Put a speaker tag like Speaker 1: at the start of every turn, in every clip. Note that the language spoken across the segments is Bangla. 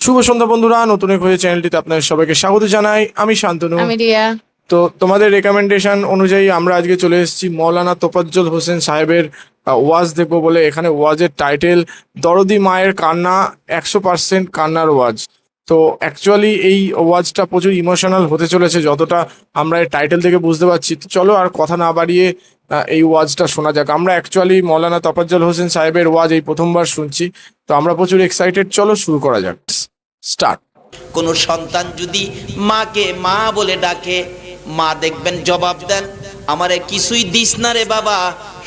Speaker 1: শুভ সন্ধ্যা বন্ধুরা, নতুন এক হয়ে চ্যানেলটিতে আপনাদের সবাইকে স্বাগত জানাই। আমি শান্তনু।
Speaker 2: আমি রিয়া।
Speaker 1: তো তোমাদের রেকমেন্ডেশন অনুযায়ী আমরা আজকে চলে এসেছি মৌলানা তোফাজ্জল হোসেন সাহেবের ওয়াজ দেখবো বলে। এখানে ওয়াজের টাইটেল দরদি মায়ের কান্না, 100% কান্নার ওয়াজ। তো অ্যাকচুয়ালি এই ওয়াজটা প্রচুর ইমোশনাল হতে চলেছে, যতটা আমরা এই টাইটেল থেকে বুঝতে পারছি। তো চলো আর কথা না বাড়িয়ে এই ওয়াজটা শোনা যাক। আমরা অ্যাকচুয়ালি মৌলানা তোফাজ্জল হোসেন সাহেবের ওয়াজ এই প্রথমবার শুনছি, তো আমরা প্রচুর এক্সাইটেড। চলো শুরু করা যাক, স্টার্ট।
Speaker 3: কোন সন্তান যদি মাকে মা বলে ডাকে, মা দেখবেন জবাব দেন, আমারে কিছুই দিস না রে বাবা,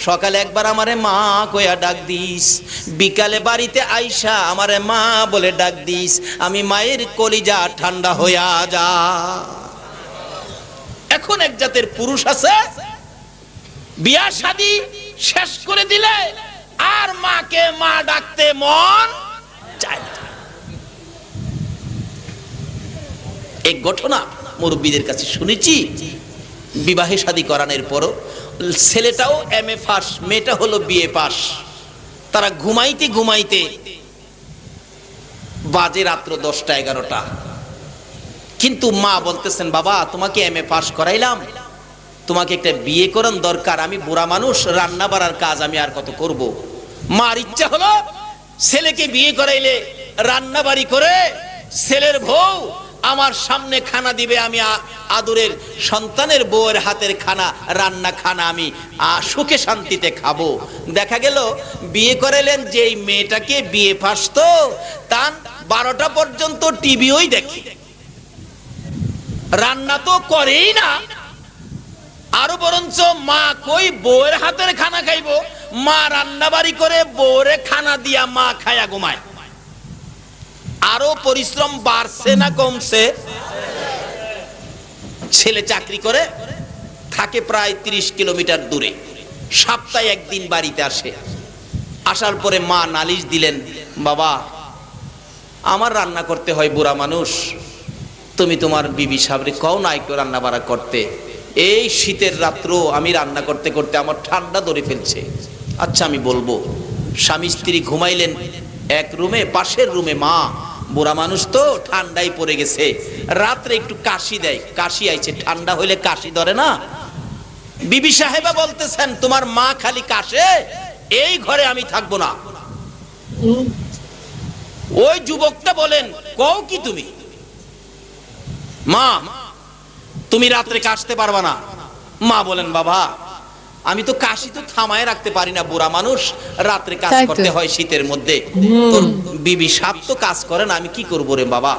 Speaker 3: সকালে একবার আমারে মা কইয়া ডাক দিস, বিকালে বাড়িতে আইসা আমারে মা বলে ডাক দিস, আমি মায়ের কলিজা ঠান্ডা হইয়া যা। এখন এক জাতের পুরুষ আছে, বিয়া শাদী শেষ করে দিলে আর মাকে মা ডাকতে মন চায় না। এক ঘটনা মুরব্বীদের কাছে শুনেছি, বিবাহে শাদী করানোর পরও ছেলেটাও MA পাস, মেয়েটা হলো BA পাস। তারা ঘুমাইতে ঘুমাইতে বাজে রাত্র 10টা-11টা, কিন্তু মা বলতেছেন, বাবা তোমাকে MA পাস করাইলাম, তোমাকে একটা বিয়ে করান দরকার, আমি বুড়া মানুষ, রান্না বাড়ার কাজ আমি আর কত করব। মার ইচ্ছা হলো ছেলেকে বিয়ে করাইলে রান্না বাড়ি করে ছেলের বউ আমার সামনে খানা দিবে, আমি আদরের সন্তানের বউয়ের হাতের খানা, রান্না খানা আমি সুখে শান্তিতে খাবো। দেখা গেল বিয়ে করাইলেন যেই মেয়েটাকে, বিয়ে পাস তো, তার 12টা পর্যন্ত টিভিওই দেখে, রান্না তো করেই না। আরো বরঞ্চ মা কই বউয়ের হাতের খানা খাইবো, মা রান্না বাড়ি করে বউরে খানা দিয়া মা খায়া ঘুমায়। আরো পরিশ্রম বাড়ছে না কমছে? ছেলে চাকরি করে, থাকে প্রায় 30 কিলোমিটার দূরে, সপ্তাহে একদিন বাড়িতে আসে। আসার পরে মা নালিশ দিলেন, বাবা আমার রান্না করতে হয়, বুড়া মানুষ, তুমি তোমার বিবি সাবরে কও না একটু রান্না বাড়া করতে। এই শীতের রাত্র আমি রান্না করতে করতে আমার ঠান্ডা ধরে ফেলছে। আচ্ছা আমি বলবো। স্বামী স্ত্রী ঘুমাইলেন এক রুমে, পাশের রুমে মা, বুড়া মানুষ তো ঠান্ডায় পড়ে গেছে, রাত্রে একটু কাশি দেয়, কাশি আইছে, ঠান্ডা হইলে কাশি ধরে না। বিবি সাহেবা বলতেছেন, তোমার মা খালি কাশে, এই ঘরে আমি থাকবো না। ওই যুবকটা বলেন, কও কি তুমি? মা তুমি রাত্রে কাশতে পারবা না। মা বলেন, বাবা আমি তো কাশি তো থামায় রাখতে পারি না, বুড়া মানুষ, রাত্রে কাজ করতে হয় শীতের মধ্যে। তোর বিবি সাপ তো কাজ করে না, আমি কি করবো রে বাবা?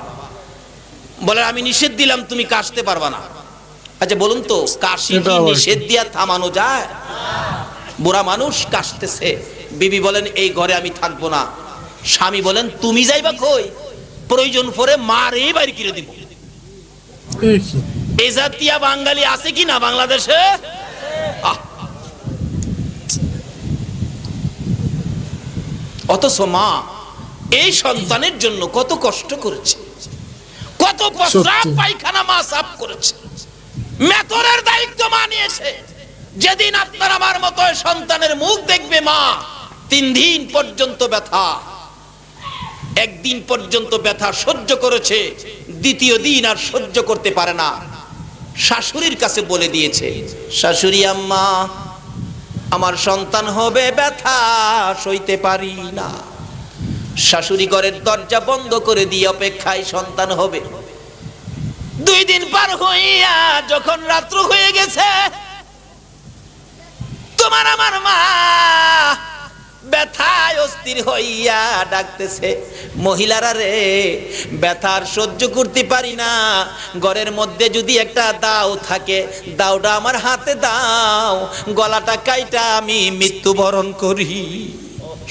Speaker 3: বলে, আমি নিষেধ দিলাম তুমি কাশতে পারবা না। আচ্ছা বলুন তো, কাশি কি নিষেধ দিয়া থামানো যায়? বুড়া মানুষ কাশতেছে, বিবি বলেন এই ঘরে আমি থাকবো না। স্বামী বলেন, তুমি যাইবা কই? প্রয়োজন পড়ে মারে বাইরে কিনে দিব। এই জাতীয় বাঙালি আছে কি না বাংলাদেশে? অথচ মা এই সন্তানের জন্য কত কষ্ট করেছে, কত প্রস্রাব পায়খানা মা সাফ করেছে, মেথরের দায়িত্ব মা নিয়েছে। যেদিন আপনার আমার মতো সন্তানের মুখ দেখবে মা, 3 দিন পর্যন্ত ব্যথা, একদিন পর্যন্ত ব্যথা সহ্য করেছে, দ্বিতীয় দিন আর সহ্য করতে পারে না। শাশুড়ির কাছে বলে দিয়েছে, শাশুড়ি আম্মা আমার সন্তান হবে, ব্যথা সইতে পারি না। শাশুড়ি ঘরের দরজা বন্ধ করে দিয়ে অপেক্ষায় সন্তান হবে। 2 দিন পার হইয়া যখন রাত্র হয়ে গেছে, তোমার আমার মা ব্যথায় অস্থির হইয়া ডাকতেছে, মহিলারা রে ব্যথার সহ্য করতে পারি না, ঘরের মধ্যে যদি একটা দাও থাকে, দাওটা আমার হাতে দাও, গলাটা কাইটা আমি মৃত্যুবরণ করি।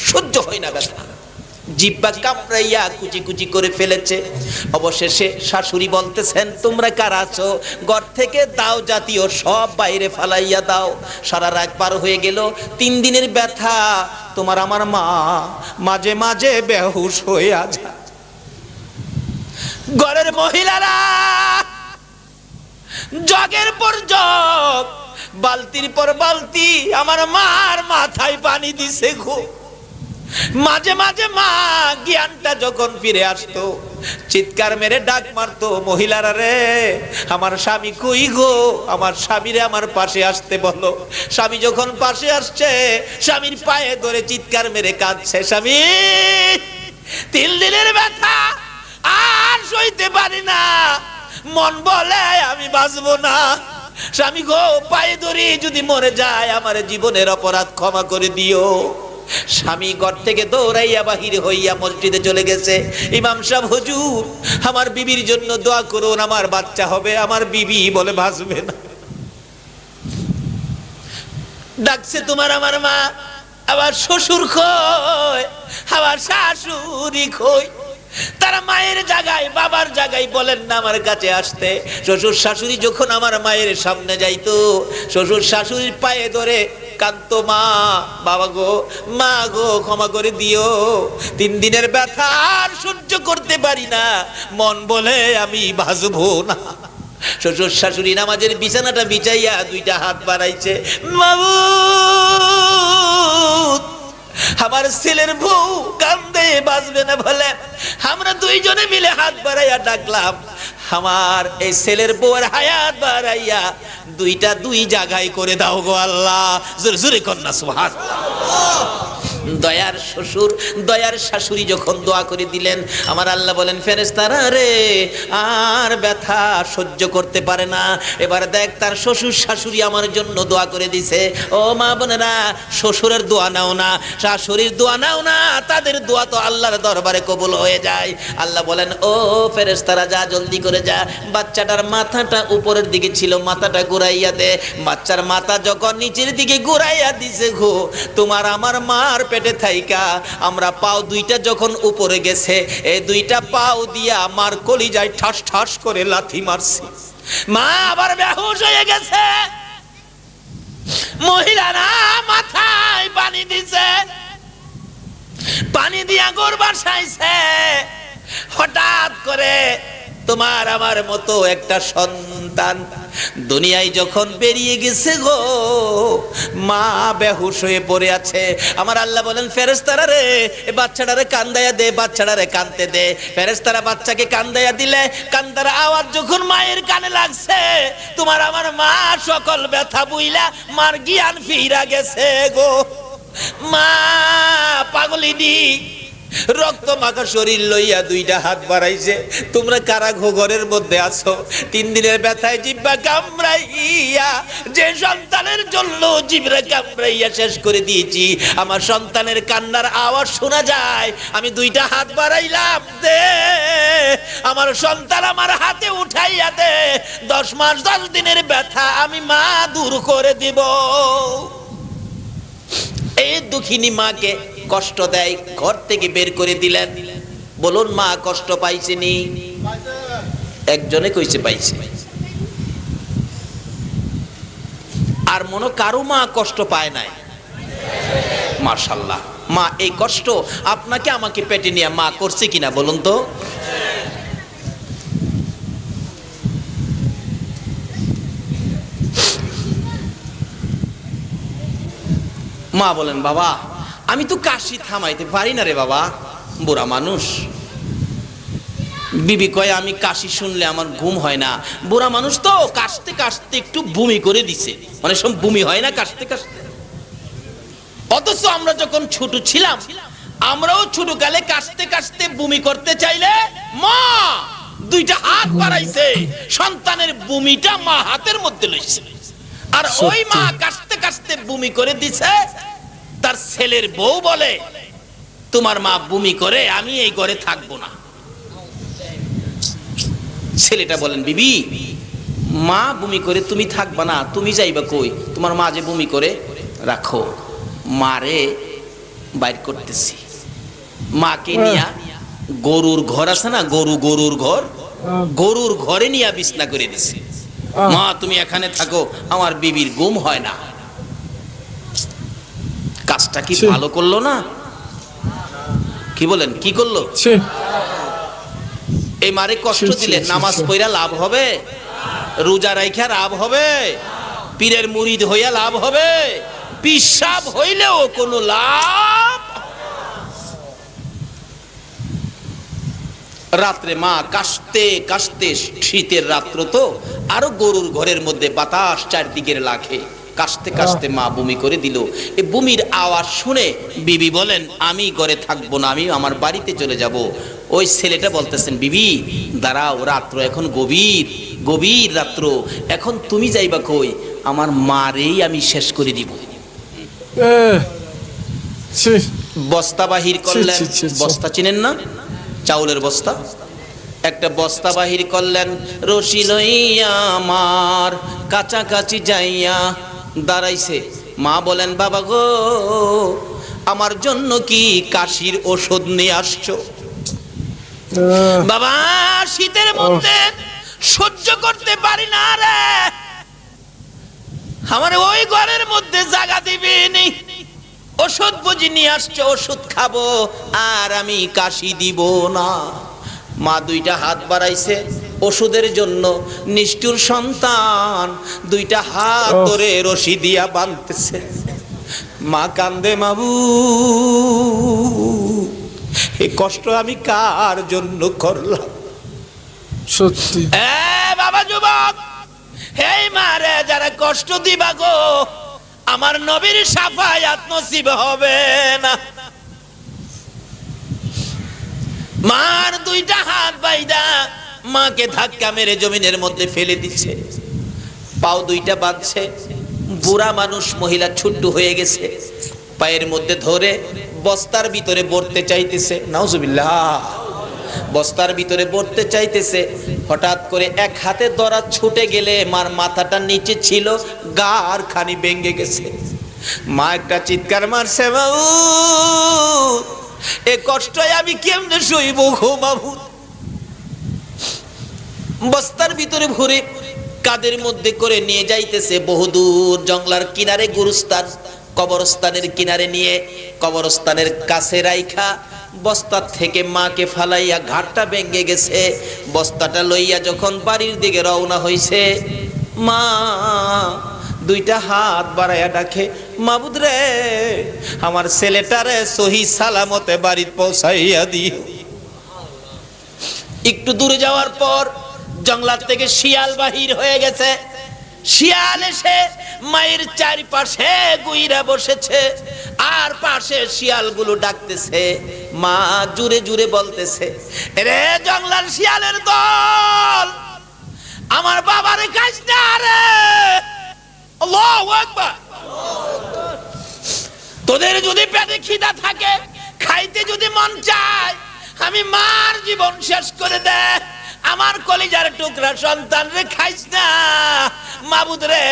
Speaker 3: সহ্য হয় না ব্যথা, জিহ্বা কামড়াইয়া কুচি কুচি করে ফেলেছে। অবশেষে শাশুড়ি বলতেছেন, তোমরা কারা আছো? ঘর থেকে দাও জাতীয় সব বাইরে ফালাইয়া দাও। সারা রাত পার হয়ে গেল, 3 দিনের ব্যথা, তোমার আমার মা মাঝে মাঝে বেহুশ হয়ে যায়। ঘরের মহিলারা জগের পর জগ, বালতির পর বালতি আমার মার মাথায় পানি দিছে গো। মাঝে মাঝে মা জ্ঞানটা যখন ফিরে আসতো, চিৎকার মেরে ডাক মারতো, মহিলারা রে আমার স্বামী কই গো, আমার স্বামীরে আমার পাশে আসতে বলো। স্বামী যখন পাশে আসছে, স্বামীর পায়ে ধরে চিৎকার মেরে কাঁদছে, স্বামী 3 দিনের ব্যথা আর সইতে পারি না, মন বলে আমি বাঁচবো না। স্বামী গো পায়ে ধরি, যদি মরে যায় আমার জীবনের অপরাধ ক্ষমা করে দিও। স্বামী ঘর থেকে দৌড়াইয়া বাহির হইয়া মসজিদে চলে গেছে। ইমাম সাহেব হুজুর আমার বিবির জন্য দোয়া করুন, আমার বাচ্চা হবে। আমার বিবি বলে বাঁচবে না। ডাকছে তোমার আমার মা, আবার শ্বশুর কই, আবার শাশুড়ি কই। তারা মায়ের জায়গায় বাবার জায়গায় বলেন না আমার কাছে আসতে। শ্বশুর শাশুড়ি যখন আমার মায়ের সামনে যাইতো, শ্বশুর শাশুড়ির পায়ে ধরে কাঁদতো, মা বাবা গো, মা গো ক্ষমা করে দিও, 3 দিনের ব্যথা আর সহ্য করতে পারি না, মন বলে আমি বাঁচবো না। শ্বশুর শাশুড়ি নামাজের বিছানাটা বিছাইয়া 2টা হাত বাড়াইছে, মাবুদ আমার ছেলের বউ কান্দে বাঁচবে না বলে আমরা 2 জনে মিলে হাত বাড়াইয়া ডাকলাম, আমার এই ছেলের বউয়ের হায়াত বাড়াইয়া 2টা 2 জায়গায় করে দাও গো আল্লাহ। জোরে জোরে কন্যা সুবহানাল্লাহ। দয়ার শ্বশুর দয়ার শাশুড়ি যখন দোয়া করে দিলেন, আমার আল্লাহ বলেন ফেরেশতারা রে আর ব্যথা সহ্য করতে পারে না। এবার দেখ তার শ্বশুর শাশুড়ি আমার জন্য দোয়া করে দিছে। ও মা বোনেরা, শ্বশুরের দোয়া নাও না, শাশুড়ির দোয়া নাও না, তাদের দোয়া তো আল্লাহর দরবারে কবুল হয়ে যায়। আল্লাহ বলেন ও ফেরেশতারা যা জলদি করে যা, বাচ্চাটার মাথাটা উপরের দিকে ছিল, মাথাটা ঘুরাইয়া দে। বাচ্চার মাথা যখন নিচের দিকে ঘুরাইয়া দিছে গো, তোমার আমার মার পেটে থাইকা আমরা পাও 2টা যখন উপরে গেছে, এই 2টা পাও দিয়া আমার কলিজায় ঠাস ঠাস করে লাথি মারছি। মা আবার বেহুশ হয়ে গেছে। মহিলারা মাথায় পানি দিছে, পানি দিয়া গোর বাসাইছে। হঠাৎ করে তোমার আমার মতো একটা সন্তান দুনিয়ায় যখন বেরিয়ে গেছে গো, মা বেহুশ হয়ে পড়ে আছে। আমার আল্লাহ বলেন ফেরেশতারা রে এই বাচ্চাটারে কান্দায়া দে, বাচ্চাটারে কানতে দে। ফেরেশতারা বাচ্চাকে কান্দায়া দিলে, কান্দার আওয়াজ যখন মায়ের কানে লাগছে, তোমার আমার মা সকল ব্যথা বুইলা মার জ্ঞান ফিরা গেছে গো। মা পাগলিনী রক্ত মাখা শরীর লইয়া 2টা হাত বাড়াইছে। তোমরা কারা ঘরের মধ্যে আছো? 3 দিনের ব্যথায় জিহ্বা কামড়াইয়া যে সন্তানের জন্য জিহ্বা কামড়াইয়া শেষ করে দিয়েছি, আমার সন্তানের কান্নার আওয়াজ শোনা যায়। আমি 2টা হাত বাড়াইলাম, দে আমার সন্তান আমার হাতে উঠাইয়া দে। 10 মাস 10 দিনের ব্যথা আমি মা দূর করে দিব। এই দুঃখিনী মাকে কষ্ট দেয়, ঘর থেকে বের করে দিলেন। বলুন মা কষ্ট পাইছেনি? একজনে কইছে পাইছে। আর মনে কারো মা কষ্ট পায় নাই? মাশাআল্লাহ। মা এই কষ্ট আপনাকে আমাকে পেটে নিয়ে মা করছে কিনা বলুন তো? মা বলেন বাবা আমি তো কাশি থামাইতে পারি না রে বাবা, বুড়া মানুষ। বিবি কয় আমি কাশি শুনলে আমার ঘুম হয় না। বুড়া মানুষ তো কাশতে কাশতে একটু বমি করে দিছে, মানে সব বমি হয় না কাশতে কাশতে। অথচ আমরা যখন ছোট ছিলাম, আমরাও ছোট কালে কাশতে কাশতে বমি করতে চাইলে মা 2টা হাত বাড়াইছে, সন্তানের বমিটা মা হাতের মধ্যে লইছে। আর ওই মা কাশতে কাশতে বমি করে দিছে। তার ছেলের বউ বলে তোমার মা বমি করে, আমি এই ঘরে থাকবো না। ছেলেটা বলেন বিবি মা বমি করে তুমি থাকবা না, তুমি যাইবা কই? তোমার মা যে বমি করে, রাখো মারে বাইর করতেছি। মাকে নিয়া গরুর ঘর আছে না, গরুর ঘর, গরুর ঘরে নিয়ে বিছনা করে দিছে। মা তুমি এখানে থাকো, আমার বিবির ঘুম হয় না। কাজটা কি ভালো করলো না? কি বলেন, কি করলো? এই মারে কষ্ট দিলে নামাজ পড়া লাভ হবে? রোজা রাইখা লাভ হবে? পীরের মুরিদ হইয়া লাভ হবে? পিসাব হইলেও কোনো লাভ। রাত্রে মা কাশতে কাশতে, শীতের রাত্র তো, আরো গরুর ঘরের মধ্যে বাতাস চারদিকের লাখে, কাশতে কাশতে মা বমি করে দিল। এই বমির আওয়াজ শুনে বিবি বলেন, আমি ঘরে থাকবো না, আমি আমার বাড়িতে চলে যাব। ওই ছেলেটা বলতেছেন, বিবি দাঁড়াও, রাত্র এখন গভীর, গভীর রাত্র, এখন তুমি যাইবা কই? আমার মারেই আমি শেষ করে দিব।
Speaker 1: ছি,
Speaker 3: বস্তা বাহির করলেন,
Speaker 1: ছি, ছি, ছি।
Speaker 3: বস্তা চিনেন না, চাউলের বস্তা, একটা বস্তা বাহির করলেন, রশি লইয়া আমার কাছাকাছি যাইয়া দাঁড়াইছে। মা বলেন, বাবা গো, আমার জন্য কি কাশির ওষুধ নিয়ে আসছো? বাবা, শীতের মধ্যে সহ্য করতে পারি না রে, আমার ওই ঘরের মধ্যে জায়গা দিবেনি, ওষুধ বুঝি নিয়ে আসছো, ওষুধ খাবো, আর আমি কাশি দিব না। মা দুইটা হাত বাড়াইছে ওষুধের জন্য, নিষ্ঠুর সন্তান দুইটা হাত ধরে রশি দিয়া বাঁধতেছে। মা কান্দে, মাবু এই কষ্ট আমি কার জন্য করলাম?
Speaker 1: সত্যি
Speaker 3: বাবা যুবক, এই মারে যারা কষ্ট দিবা গো, আমার নবীর শাফায়াত নসিব হবে না। মার দুইটা হাত বাইদা মাকে ধাক্কা মেরে জমিনের মধ্যে ফেলে দিচ্ছে, পাও দুইটা বাঁধছে। বুড়া মানুষ, মহিলা ছোট্ট হয়ে গেছে, পায়ের মধ্যে ধরে বস্তার ভিতরে ভরতে চাইতেছে। নাউজুবিল্লাহ, বস্তার ভিতরে ভরতে চাইতেছে। হঠাৎ করে এক হাতে ধরা ছুটে গেলে মার মাথাটা নিচে ছিল, গার খানি ভেঙে গেছে। মা একটা চিৎকার মারছে, বাবু এ কষ্ট আমি কেমনে সইব গো বাবু। বস্তার ভিতরে ভরে কাদের মধ্যে করে নিয়ে যাইতেছে বহুদূর, জঙ্গলার কিনারে গুরুস্থান, কবরস্থানের কিনারে নিয়ে কবরস্থানের কাছে রাইখা বস্তার থেকে মাকে ফালাইয়া, ঘাটটা ভেঙে গেছে। বস্তাটা লইয়া যখন বাড়ির দিকে রওনা হইছে, মা দুইটা হাত বাড়াইয়া ডাকে, মাবুদ রে, আমার ছেলেটারে সহি সালামতে বাড়ি পৌঁছাইয়া দিও। একটু দূরে যাওয়ার পর জঙ্গলার থেকে শিয়াল বাহির হয়ে গেছে। শিয়াল এসে মায়ের চারিপাশে গুইরা বসেছে, আর পাশে শিয়ালগুলো ডাকতেছে, মা জুড়ে জুড়ে বলতেছে, রে জঙ্গলার শিয়ালের দল, আমার বাবারে খাইস না রে। আল্লাহু আকবার। তোদের যদি পেটে খিদা থাকে, খাইতে যদি মন চায়, আমি মার জীবন শেষ করে দে, আমার কলিজার টুকরা সন্তান রে খাইস না। মাবুদ রে,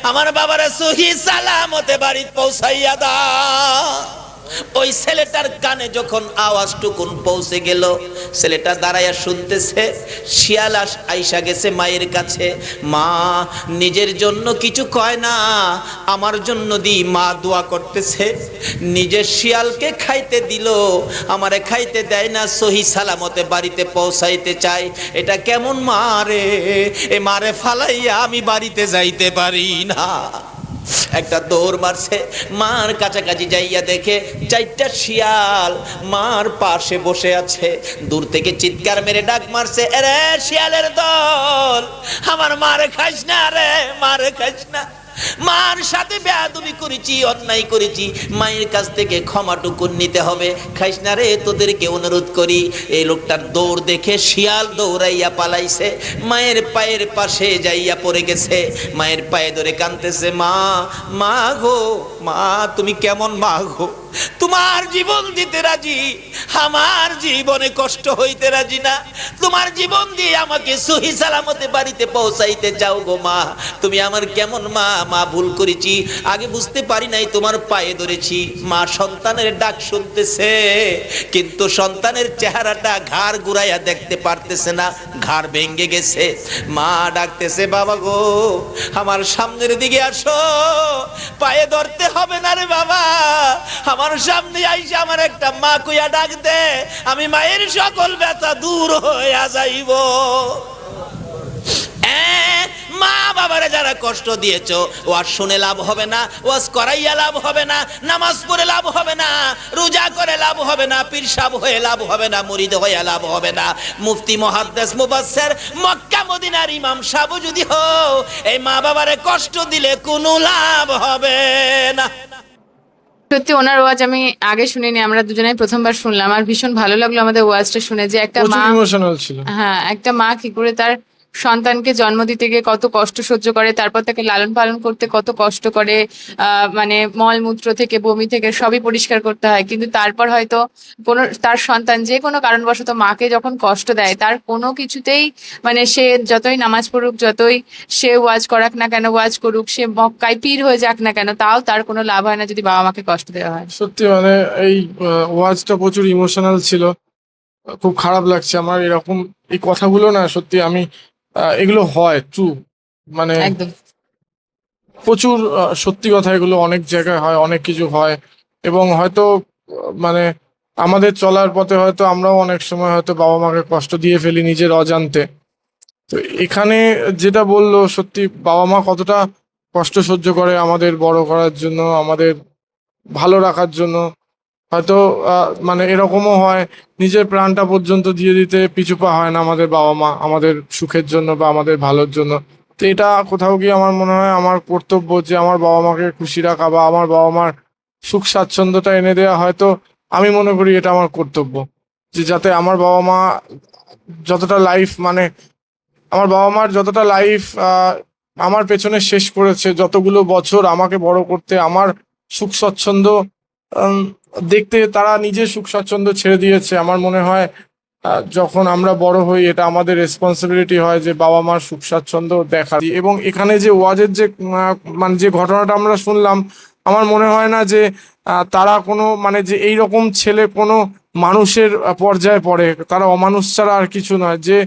Speaker 3: আমার বাবারে সহি সালামতে বাড়ি পৌঁছাইয়া দা। ওই ছেলেটার কানে যখন আওয়াজটুকুন পৌঁছে গেল, ছেলেটা দাঁড়াইয়া শুনতেছে, শিয়াল আইসা গেছে মায়ের কাছে। মা নিজের জন্য কিছু কয় না, আমার জন্য দি মা দোয়া করতেছে। নিজের শিয়ালকে খাইতে দিল, আমারে খাইতে দেয় না, সহি সালামতে বাড়িতে পৌঁছাইতে চাই। এটা কেমন মা রে? এ মারে ফালাইয়া আমি বাড়িতে যাইতে পারি না। একটা দৌড় মারছে, মার কাছাকাছি যাইয়া দেখে চারটা শিয়াল মার পাশে বসে আছে। দূর থেকে চিৎকার মেরে ডাক মারছে, এরে শিয়ালের দল, আমার মারে খাইস না রে, মারে খাইস না। মার সাথে বেয়াদবি করেছি, অন্যায় করেছি, মায়ের কাছ থেকে ক্ষমাটুকুন নিতে হবে, খাইস না রে, তোদেরকে অনুরোধ করি। এই লোকটার দৌড় দেখে শিয়াল দৌড়াইয়া পালাইছে, মায়ের পায়ের পাশে যাইয়া পড়ে গেছে, মায়ের পায়ে ধরে কাঁদতেছে, মা, মা গো, মা তুমি কেমন মা গো? তোমার জীবন দিতে রাজি, আমার জীবনে কষ্ট হইতে রাজি না। তোমার জীবন দিয়ে আমাকে সহি সালামতে বাড়িতে পৌঁছাইতে চাও গো মা, তুমি আমার কেমন মা? মা ভুল করেছি, আগে বুঝতে পারি নাই, তোমার পায়ে ধরেছি। মা সন্তানের ডাক শুনতেছে, কিন্তু সন্তানের চেহারাটা ঘাড় ঘুরাইয়া দেখতে পারতেছে না, ঘাড় ভেঙে গেছে। মা ডাকতেছে, বাবা গো, আমার সামনের দিকে আসো, পায়ে ধরতে হবে না রে বাবা, আমার সামনে আইসা আমার একটা মা কইয়া ডাক দে, আমি মায়ের সকল ব্যথা দূর হইয়া যাইব। মা বাবারে যারা কষ্ট দিয়েছো, ওয়াজ শুনে লাভ হবে না, ওয়াজ করাইয়া লাভ হবে না, নামাজ পড়ে লাভ হবে না, রোজা করে লাভ হবে না, পীর সাহেব হয়ে লাভ হবে না, মুরিদ হয়ে লাভ হবে না। মুফতি, মুহাদ্দিস, মুফাসসির, মক্কা মদিনার ইমাম সাহেব যদি হও, এই মা বাবারে কষ্ট দিলে কোনো লাভ হবে না।
Speaker 2: সত্যি ওনার ওয়াজ আমি আগে শুনিনি, আমরা দুজনেই প্রথমবার শুনলাম। আর ভীষণ ভালো লাগলো আমাদের ওয়াজটা শুনে, যে একটা মা,
Speaker 1: প্রচুর ইমোশনাল ছিল।
Speaker 2: হ্যাঁ, একটা মা কি করে তার সন্তানকে জন্ম দিতে গিয়ে কত কষ্ট সহ্য করে, তারপর তাকে লালন পালন করতে কত কষ্ট করে, মানে মলমূত্র থেকে বমি থেকে সবই পরিষ্কার করতে হয়, কিন্তু তারপর হয়তো কোনো তার সন্তান যে কোনো কারণবশত মাকে যখন কষ্ট দেয়, তার কোনো কিছুতেই মানে সে যতই নামাজ পড়ুক, যতই সে ওয়াজ করাক না কেন, ওয়াজ করুক, সে মক্কায় পীর হয়ে যাক না কেন, তাও তার কোনো লাভ হয় না যদি বাবা মাকে কষ্ট দেওয়া হয়।
Speaker 1: সত্যি মানে এই ওয়াজটা প্রচুর ইমোশনাল ছিল। খুব খারাপ লাগছে আমার এরকম এই কথাগুলো না, সত্যি আমি এগুলো হয় ট্রু, মানে
Speaker 2: একদম।
Speaker 1: প্রচুর সত্যি কথা, এগুলো অনেক জায়গায় হয়, অনেক কিছু হয়। এবং হয়তো মানে আমাদের চলার পথে হয়তো আমরাও অনেক সময় হয়তো বাবা মাকে কষ্ট দিয়ে ফেলি নিজের অজান্তে। তো এখানে যেটা বললো, সত্যি বাবা মা কতটা কষ্ট সহ্য করে আমাদের বড় করার জন্য, আমাদের ভালো রাখার জন্য। হয়তো মানে এরকমও হয়, নিজের প্রাণটা পর্যন্ত দিয়ে দিতে পিছু পা হয় না আমাদের বাবা মা, আমাদের সুখের জন্য বা আমাদের ভালোর জন্য। তো এটা কোথাও গিয়ে আমার মনে হয় আমার কর্তব্য যে আমার বাবা মাকে খুশি রাখা বা আমার বাবা মার সুখ স্বাচ্ছন্দ্যটা এনে দেওয়া। হয়তো আমি মনে করি এটা আমার কর্তব্য, যে যাতে আমার বাবা মা যতটা লাইফ, মানে আমার বাবা মার যতটা লাইফ আমার পেছনে শেষ করেছে, যতগুলো বছর আমাকে বড় করতে, আমার সুখ স্বাচ্ছন্দ্য উম, দেখতে তারা নিজের সুখ স্বাচ্ছন্দ্য ছেড়ে দিয়েছে। আমার মনে হয় যখন আমরা বড় হই, এটা আমাদের রেসপন্সিবিলিটি হয় যে বাবা মার সুখ স্বাচ্ছন্দ্য দেখা। এবং এখানে যে ওয়াজের যে মানে যে ঘটনাটা আমরা শুনলাম, আমার মনে হয় না যে তারা কোনো মানে যে এই রকম ছেলে কোনো মানুষের পর্যায়ে পড়ে। তারা অমানুষ ছাড়া আর কিছু নয়। যে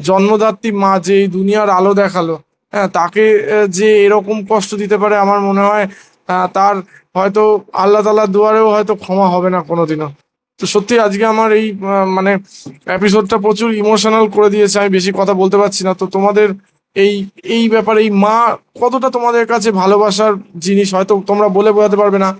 Speaker 1: জন্মদাত্রী মা যে এই দুনিয়ার আলো দেখালো, হ্যাঁ, তাকে যে এরকম কষ্ট দিতে পারে, আমার মনে হয় তার হয়তো আল্লাহ তাআলার দুয়ারেও হয়তো ক্ষমা হবে না কোনোদিনও। তো সত্যি আজকে আমার এই মানে এপিসোডটা প্রচুর ইমোশনাল করে দিয়েছে। আমি বেশি কথা বলতে পারছি না। তো তোমাদের এই এই ব্যাপারে এই মা কতটা তোমাদের কাছে ভালোবাসার জিনিস হয়তো তোমরা বলে বোঝাতে পারবে না।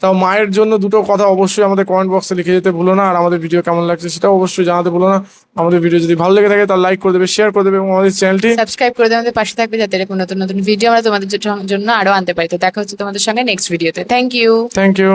Speaker 1: তাও মায়ের জন্য দুটো কথা অবশ্যই আমাদের কমেন্ট বক্সে লিখে যেতে ভুলো না। আর আমাদের ভিডিও কেমন লাগছে সেটাও অবশ্যই জানাতে ভুলো না। আমাদের ভিডিও যদি ভালো লেগে থাকে তাহলে লাইক করে দেবে, শেয়ার করে দেবে এবং আমাদের চ্যানেলটি
Speaker 2: সাবস্ক্রাইব করে দিয়ে আমাদের পাশে থাকবে, যাতে এরকম নতুন নতুন ভিডিও আমরা তোমাদের জন্য আরো আনতে পারি। তো দেখা হচ্ছে তোমাদের সঙ্গে নেক্সট ভিডিওতে। Thank you.
Speaker 1: Thank you.